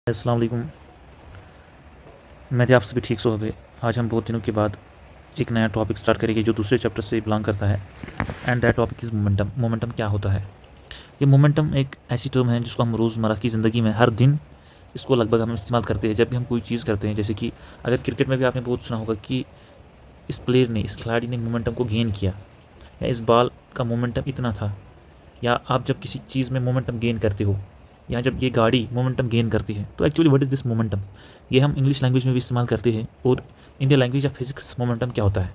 अस्सलाम वालेकुम। मैं थे आप सभी ठीक सो गए। आज हम बहुत दिनों के बाद एक नया टॉपिक स्टार्ट करेंगे जो दूसरे चैप्टर से बिलोंग करता है, and that topic is momentum. Momentum क्या होता है? ये मोमेंटम एक ऐसी टर्म है जिसको हम रोज़मर्रा की ज़िंदगी में हर दिन इसको लगभग हम इस्तेमाल करते हैं जब भी हम कोई चीज़ करते हैं। जैसे कि अगर क्रिकेट में भी आपने बहुत सुना होगा कि इस प्लेयर ने, इस खिलाड़ी ने मोमेंटम को गेन किया, या इस बॉल का मोमेंटम इतना था, या आप जब किसी चीज़ में मोमेंटम गेन करते हो, या जब ये गाड़ी मोमेंटम गेन करती है, तो actually what is this momentum? ये हम इंग्लिश लैंग्वेज में भी इस्तेमाल करते हैं। और Indian language of physics momentum क्या होता है?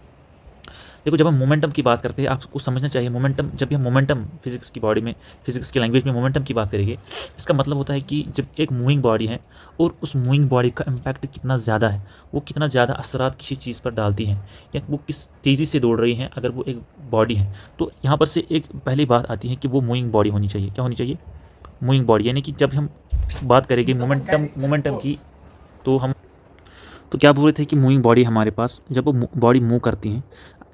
देखो, जब हम मोमेंटम की बात करते हैं आपको समझना चाहिए मोमेंटम, जब भी हम मोमेंटम फिजिक्स की बॉडी में, फिजिक्स की लैंग्वेज में मोमेंटम की बात करेंगे, इसका मतलब होता है कि जब एक मूविंग बॉडी है और उस मूविंग बॉडी का इम्पैक्ट कितना ज़्यादा है, वो कितना ज़्यादा असरात किसी चीज़ पर डालती हैं, या वो किस तेज़ी से दौड़ रही हैं अगर वो एक बॉडी है, तो यहाँ पर से एक पहली बात आती है कि वो मूविंग बॉडी होनी चाहिए। क्या होनी चाहिए? Moving body. यानी कि जब हम बात करेंगे मोमेंटम की, तो हम तो क्या बोल रहे थे कि मूविंग बॉडी हमारे पास, जब वो बॉडी मूव करती हैं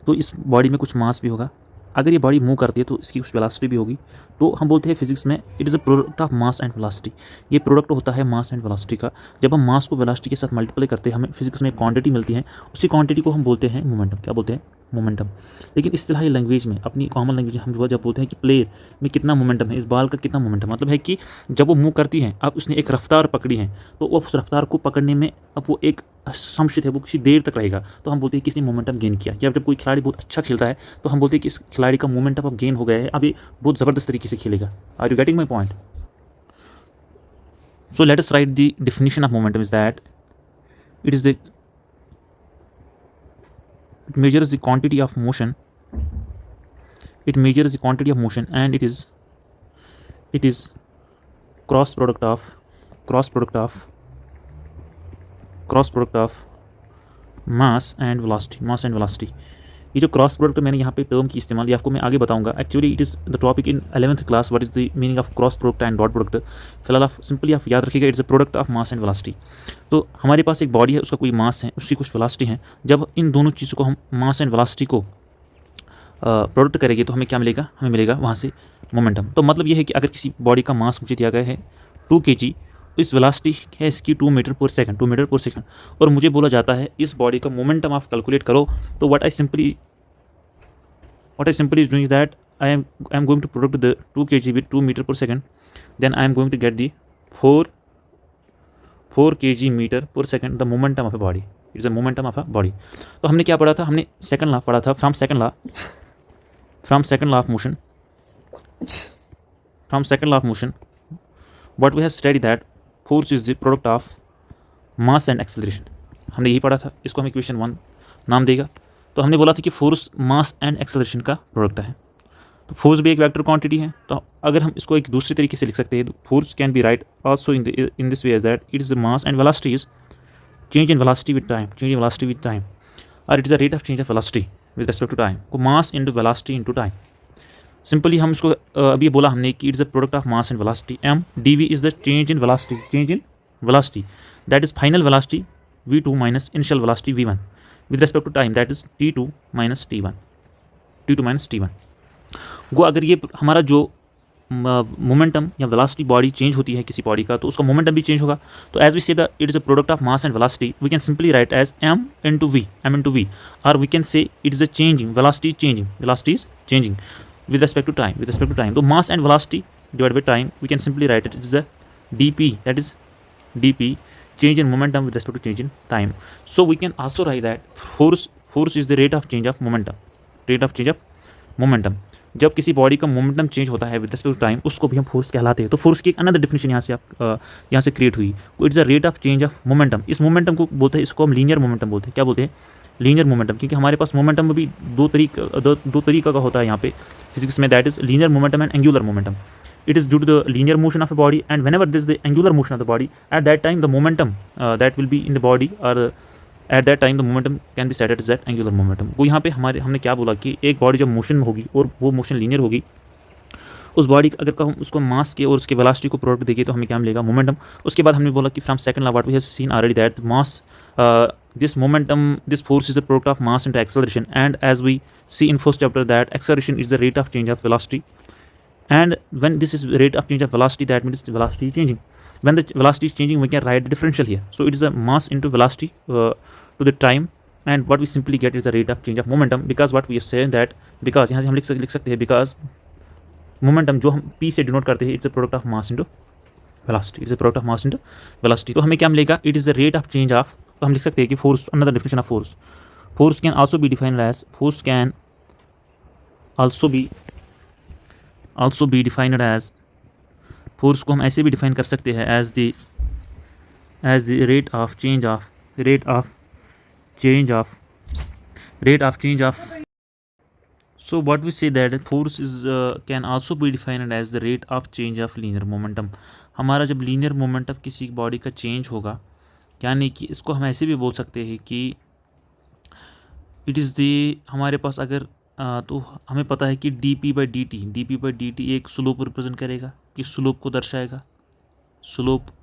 तो इस बॉडी में कुछ मास भी होगा। अगर ये बॉडी मूव करती है तो इसकी कुछ वेलोसिटी भी होगी। तो हम बोलते हैं फिजिक्स में it is a product of mass and velocity. ये प्रोडक्ट होता है मास एंड वेलोसिटी का। जब हम मास को वेलोसिटी के साथ मल्टीप्लाई करते हैं हमें फिजिक्स में क्वांटिटी मिलती है, उसी क्वांटिटी को हम बोलते हैं मोमेंटम। क्या बोलते हैं? मोमेंटम। लेकिन इस्तिलाही लैंग्वेज में, अपनी कॉमन लैंग्वेज में, हम जब बोलते हैं कि प्लेयर में कितना मोमेंटम है, इस बॉल का कितना मोमेंटम, मतलब है कि जब वो मूव करती है, अब उसने एक रफ्तार पकड़ी है, तो उस रफ्तार को पकड़ने में अब वो एक संशय है, वो किसी देर तक रहेगा, तो हम बोलते हैं कि इसने मोमेंटम गेन किया। या जब कोई खिलाड़ी बहुत अच्छा खेलता है तो हम बोलते हैं कि इस खिलाड़ी का मोमेंटम अब गेन हो गया है, अब ये बहुत ज़बरदस्त तरीके से खेलेगा। Are you getting my point? So let us write the definition of momentum is that it is the it measures the quantity of motion. It measures the quantity of motion, and it is cross product of cross product of cross product of mass and velocity. Mass and velocity, ये जो cross product मैंने यहाँ पे term की इस्तेमाल, ये आपको मैं आगे बताऊंगा। Actually it is the topic in 11th class, what is the meaning of cross product and dot product. फिलहाल आप सिंपली आप याद रखिएगा, it's a product of mass and velocity. तो हमारे पास एक बॉडी है, उसका कोई मास है, उसकी कुछ वेलोसिटी है। जब इन दोनों चीज़ों को हम मास एंड वेलोसिटी को प्रोडक्ट करेंगे तो हमें क्या मिलेगा? हमें मिलेगा वहाँ से मोमेंटम। तो मतलब ये है कि अगर किसी बॉडी का मास मुझे दिया गया है 2 kg, इस वेलोसिटी है इसकी 2 मीटर पर सेकंड, 2 मीटर पर सेकंड, और मुझे बोला जाता है इस बॉडी का मोमेंटम आप कैलकुलेट करो। तो what I simply is doing is that I am going to product the 2 kg with 2 meter per second, then I am going to get the 4 kg meter per second, the momentum of a body. It's a momentum of a body. तो हमने क्या पढ़ा था? हमने second law पढ़ा था, from second law of motion, what we have studied that force is the product of mass and acceleration. हमने यही पढ़ा था। इसको हम इक्वेशन 1 नाम देगा। तो हमने बोला था कि फोर्स मास एंड एक्सेलरेशन का प्रोडक्ट है। तो फोर्स भी एक वेक्टर क्वांटिटी है, तो अगर हम इसको एक दूसरे तरीके से लिख सकते हैं, force can be write also in this way as that it is the mass and velocity is change in velocity with time, और it is the rate of change of velocity with respect to time. को mass into velocity into time. Simply हम इसको अभी बोला हमने कि it's the product of mass and velocity. M D V is the change in velocity, that is final velocity v2 minus initial velocity v1 with respect to time, that is t2 minus t1। वो अगर ये हमारा जो momentum या velocity body change होती है किसी body का, तो उसका मोमेंटम भी चेंज होगा। तो as we say the it is a product of mass and velocity, we can simply write as m into v, और we can say it is a changing velocity is changing with respect to time. So mass and velocity divided by time, we can simply write it is a dp, that is dp, change in momentum with respect to change in time. So we can also write that force is the rate of change of momentum. जब किसी body का momentum change होता है with respect to time, उसको भी हम force कहलाते हैं। तो फोर्स की एक अनदर डेफिनेशन यहाँ से क्रिएट हुई, it's the rate of change of momentum. इस मोमेंटम को बोलते हैं, इसको हम लीनियर मोमेंटम बोलते हैं। क्या बोलते हैं? Linear momentum. क्योंकि हमारे पास मोमेंटम में भी दो तरीका का होता है यहाँ पे फिजिक्स में, that is linear momentum and angular momentum. It is due to the linear motion of a body, and whenever there is the angular motion of the body, at that time the momentum that will be in the body, or at that time the momentum can be set as that angular momentum. वो यहाँ पे हमने क्या बोला कि एक body जब motion में होगी और वो मोशन लीनियर होगी, उस बॉडी अगर हम उसको मास के और उसके वेलोसिटी को प्रोडक्ट देंगे तो हमें क्या मिलेगा? मोमेंटम। उसके बाद हमने बोला कि from second law what we have seen already that mass this force is the product of mass into acceleration, and as we see in first chapter that acceleration is the rate of change of velocity, and when this is rate of change of velocity, that means velocity is changing. when the velocity is changing, we can write the differential here. So it is a mass into velocity to the time, and what we simply get is the rate of change of momentum, because what we are saying that, because यहाँ से हम लिख सकते हैं because momentum जो हम p से denote करते हैं, it's a product of mass into velocity, is a product of mass into velocity. तो हमें क्या मिलेगा, it is the rate of change of, तो हम लिख सकते हैं कि force, another definition of force, force can also be defined as, force can also be defined as, force को हम ऐसे भी डिफाइन कर सकते हैं as the rate of change of so what we say that force is can also be defined as the rate of change of linear momentum। हमारा जब linear momentum किसी बॉडी का चेंज होगा, यानी कि इसको हम ऐसे भी बोल सकते हैं कि इट इज़ दी, हमारे पास अगर तो हमें पता है कि डी बाई डी टी एक स्लोप रिप्रेजेंट करेगा, कि स्लोप को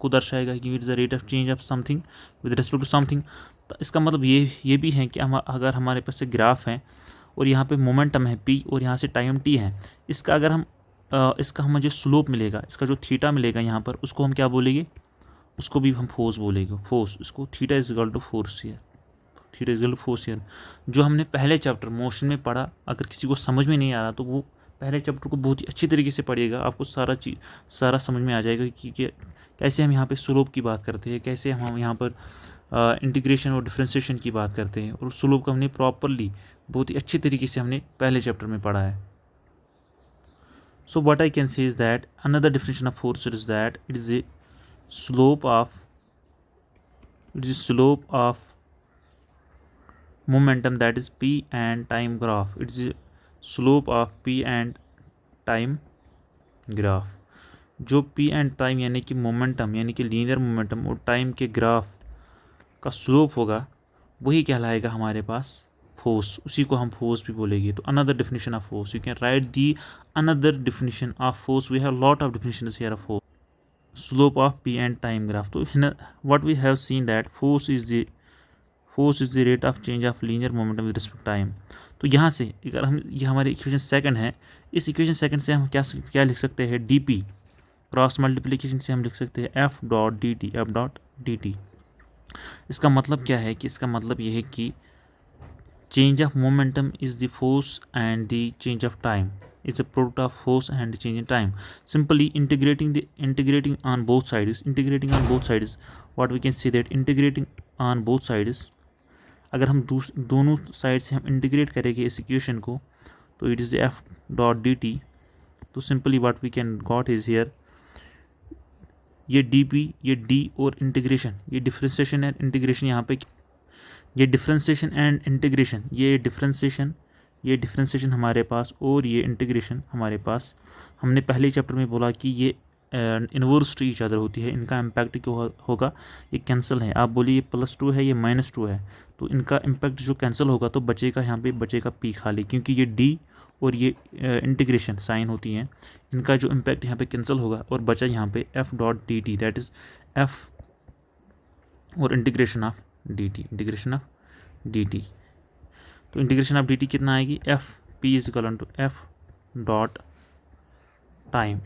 दर्शाएगा कि it is the rate of change of something with respect to something. तो इसका मतलब ये भी है कि हम अगर हमारे पास से ग्राफ है और यहाँ पे मोमेंटम है p और यहाँ से टाइम t है, इसका अगर हम इसका हमें जो स्लोप मिलेगा, इसका जो थीटा मिलेगा यहाँ पर, उसको हम क्या बोलेंगे, उसको भी हम फोर्स बोलेंगे, फोर्स, इसको theta is equal to force ईयर, जो हमने पहले चैप्टर मोशन में पढ़ा। अगर किसी को समझ में नहीं आ रहा तो वो पहले चैप्टर को बहुत ही अच्छी तरीके से पढ़िएगा, आपको सारा समझ में आ जाएगा कि कैसे हम यहाँ पे स्लोप की बात करते हैं, कैसे हम यहाँ पर इंटीग्रेशन और डिफ्रेंशिएशन की बात करते हैं, और स्लोप को हमने प्रॉपरली बहुत ही अच्छी तरीके से हमने पहले चैप्टर में पढ़ा है। So what I can say is that another definition of force is that it is a slope of momentum that is p and time graph, it is a slope of p and time graph। जो p and time यानी कि momentum, यानी कि linear momentum और time के graph का slope होगा, वही कहलाएगा हमारे पास फोर्स, उसी को हम फोर्स भी बोलेंगे। तो another definition of force, you can write the another definition of force, we have lot of definitions here of force, slope of p and time graph. तो what we have seen that force is the rate of change of linear momentum with respect time. तो यहाँ से अगर हम, ये हमारे equation second है, इस इक्वेशन सेकंड से हम क्या लिख सकते हैं, डी पी क्रॉस मल्टीप्लिकेशन से हम लिख सकते हैं एफ डॉट डी टी। इसका मतलब क्या है, कि इसका मतलब ये है कि change of momentum is the force and the change of time is a product of force and change in time। Simply integrating on both sides, what we can say that integrating on both sides, अगर हम दोनों side से हम integrate करेंगे इस equation को, तो it is F dot D T. तो simply what we can got is here, ये डी पी, ये डी और इंटीग्रेशन, ये डिफ्रेंसिएशन एंड इंटीग्रेशन, यहाँ पे ये डिफ्रेंसिएशन एंड इंटीग्रेशन, ये डिफ्रेंसिएशन हमारे पास और ये इंटीग्रेशन हमारे पास। हमने पहले चैप्टर में बोला कि ये इन्वर्स टू ईच अदर होती है, इनका इम्पैक्ट क्यों होगा, ये कैंसिल है। आप बोलिए ये +2 है, ये -2 है, तो इनका इम्पैक्ट जो कैंसिल होगा तो बचेगा, यहाँ पे बचेगा पी खाली, क्योंकि ये डी और ये इंटीग्रेशन साइन होती हैं, इनका जो इम्पैक्ट यहाँ पे कैंसिल होगा और बचा यहाँ पे F dot D t, that is F और इंटीग्रेशन ऑफ डी टी। तो इंटीग्रेशन ऑफ डी टी कितना आएगी, F P is equal to F dot time.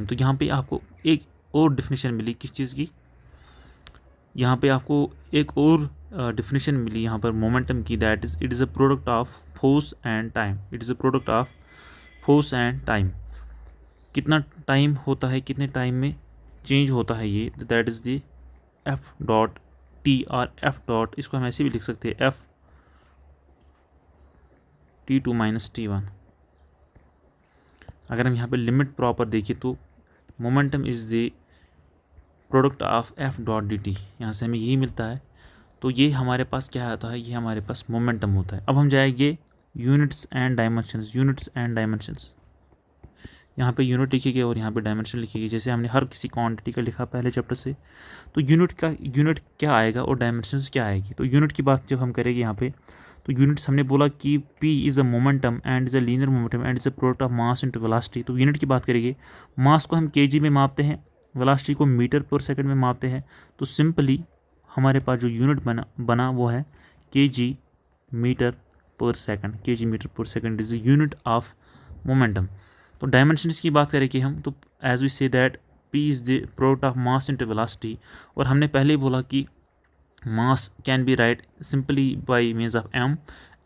तो यहाँ पे आपको एक और डिफिनेशन मिली किस चीज़ की, यहाँ पे आपको एक और डिफिनेशन मिली यहाँ पर मोमेंटम की, that is it is a product of force and time. कितना टाइम होता है, कितने टाइम में चेंज होता है ये, that is the F dot T और एफ डॉट, इसको हम ऐसे भी लिख सकते हैं एफ T2 माइनस T1। अगर हम यहाँ पे लिमिट प्रॉपर देखिए तो momentum is the product of F dot D T, यहाँ से हमें यही मिलता है। तो ये हमारे पास क्या आता है, ये हमारे पास मोमेंटम होता है। अब हम जाएंगे यूनिट्स एंड डायमेंशंस। यहाँ पे यूनिट लिखिए और यहाँ पे डायमेंशन लिखिए, जैसे हमने हर किसी क्वांटिटी का लिखा पहले चैप्टर से। तो यूनिट क्या आएगा और डायमेंशंस क्या आएगी। तो यूनिट की बात जब हम करेंगे यहाँ पे, तो यूनिट्स हमने बोला कि P is a momentum and is a linear momentum and is a product of mass into velocity. तो यूनिट की बात करेंगे, मास को हम kg में मापते हैं, वेलोसिटी को मीटर पर सेकंड में मापते हैं। तो सिंपली हमारे पास जो यूनिट बना वो है kg मीटर पर second is the unit of momentum. तो डायमेंशंस की बात करें कि हम, तो as we say that P is the product of mass into velocity, और हमने पहले ही बोला कि mass can be write simply by means of m,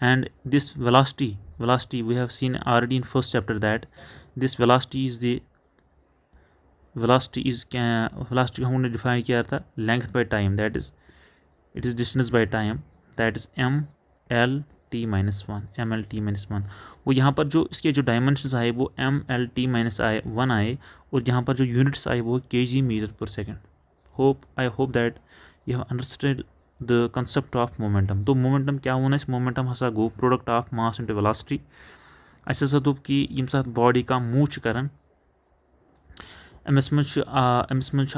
and this velocity we have seen already in first chapter that this velocity is the velocity हमने define किया था length by time, that is it is distance by time, that is M L T minus one, M L T minus one. वो यहाँ पर जो इसके जो dimensions आए वो एम एल टी माइनस आए वन आए, और यहाँ पर जो यूनिट्स आए वो के जी मीटर पर second. I hope that you have understand the concept of momentum. तो मोमेंटम क्या होना, इस momentum has a go product of mass into velocity. अस हसा दोप कि यम साथ बॉडी का मूव छ करन अमिस मज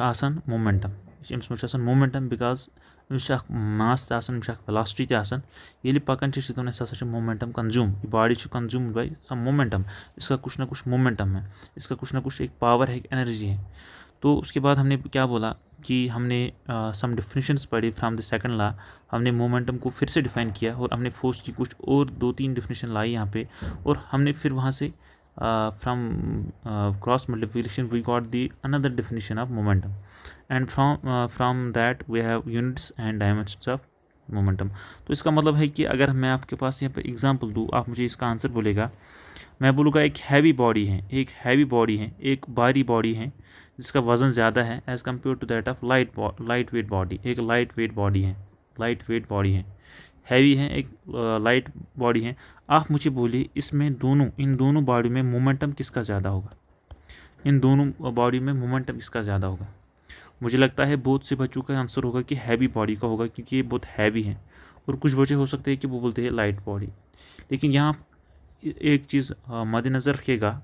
आसान मोमेंटम, अमिस मज आसान मोमेंटम बिकॉज अमिस मास त आसान, अमिस वेलोसिटी त आसान। ये पकान दोन हसा मोमेंटम कंज्यूम, ये body consume by some momentum, इसका कुछ ना कुछ मोमेंटम है, इसका कुछ ना कुछ एक पावर है, एक एनर्जी है। तो उसके बाद हमने क्या बोला कि हमने सम डिफिनेशंस पढ़ी फ्रॉम द सेकंड लॉ, हमने मोमेंटम को फिर से डिफाइन किया, और हमने फोर्स की कुछ और 2-3 डिफिनेशन लाई यहाँ पे, और हमने फिर वहाँ से from cross multiplication we got the another definition of momentum, and from that we have units and dimensions of momentum. तो इसका मतलब है कि अगर मैं आपके पास यहाँ पे एग्जांपल दूँ, आप मुझे इसका आंसर बोलेगा, मैं बोलूँगा एक हैवी बॉडी है, एक भारी बॉडी है जिसका वज़न ज़्यादा है as compare to that of light weight body, एक लाइट वेट बॉडी है, हैवी है, एक लाइट बॉडी है। आप मुझे बोलिए इसमें इन दोनों बॉडी में मोमेंटम किसका ज़्यादा होगा, इन दोनों बॉडी में मोमेंटम किसका ज़्यादा होगा? मुझे लगता है बहुत से बच्चों का आंसर होगा कि हैवी बॉडी का होगा, क्योंकि ये बहुत हैवी है, और कुछ बच्चे हो सकते हैं कि वो बोलते हैं लाइट बॉडी। लेकिन यहाँ एक चीज़ मद्देनज़र रखिएगा,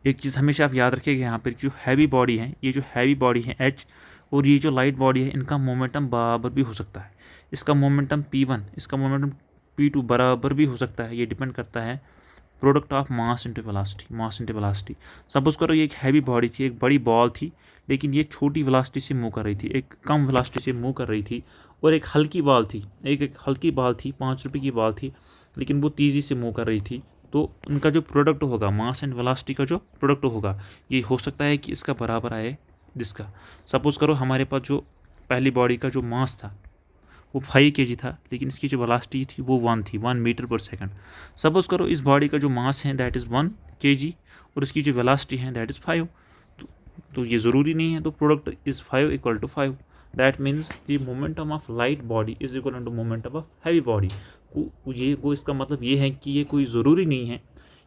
एक चीज़ हमेशा आप याद रखिएगा, यहाँ पर जो हैवी बॉडी है, ये जो हैवी बॉडी है एच, और ये जो लाइट बॉडी है, इनका मोमेंटम बराबर भी हो सकता है। इसका मोमेंटम P1, इसका मोमेंटम P2 बराबर भी हो सकता है। ये डिपेंड करता है product of mass into velocity. Suppose करो ये एक हैवी बॉडी थी, एक बड़ी बॉल थी, लेकिन ये छोटी वेलोसिटी से मूव कर रही थी, एक कम वेलोसिटी से मूव कर रही थी, और एक हल्की बॉल थी, एक हल्की बॉल थी, 5 रुपये की बॉल थी, लेकिन वो तेज़ी से मूव कर रही थी। तो उनका जो प्रोडक्ट होगा, मास एंड वेलोसिटी का जो प्रोडक्ट होगा, ये हो सकता है कि इसका बराबर आए जिसका। सपोज़ करो हमारे पास जो पहली बॉडी का जो मास था वो 5 kg था, लेकिन इसकी जो वेलोसिटी थी वो 1 मीटर पर सेकंड। सपोज़ करो इस बॉडी का जो मास है दैट इज़ 1 kg, और इसकी जो वेलोसिटी है दैट इज़ 5। तो ये ज़रूरी नहीं है, तो product is 5 equal to 5। That means the momentum of light body is equal to momentum of heavy body. इसका मतलब ये है कि ये कोई ज़रूरी नहीं है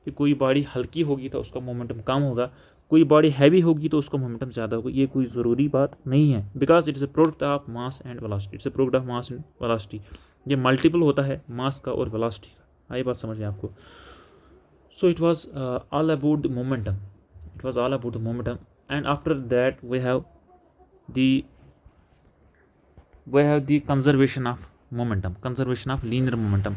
कि कोई बॉडी हल्की होगी तो उसका मोमेंटम कम होगा, कोई बॉडी हैवी होगी तो उसका मोमेंटम ज़्यादा होगा। ये कोई ज़रूरी बात नहीं है, because it is a product of mass and velocity. It's a product of mass and velocity. ये मल्टीपल होता है मास का और वेलोसिटी का। आई बात समझ में आपको? So it was all about the momentum, and after that we have the conservation of linear momentum.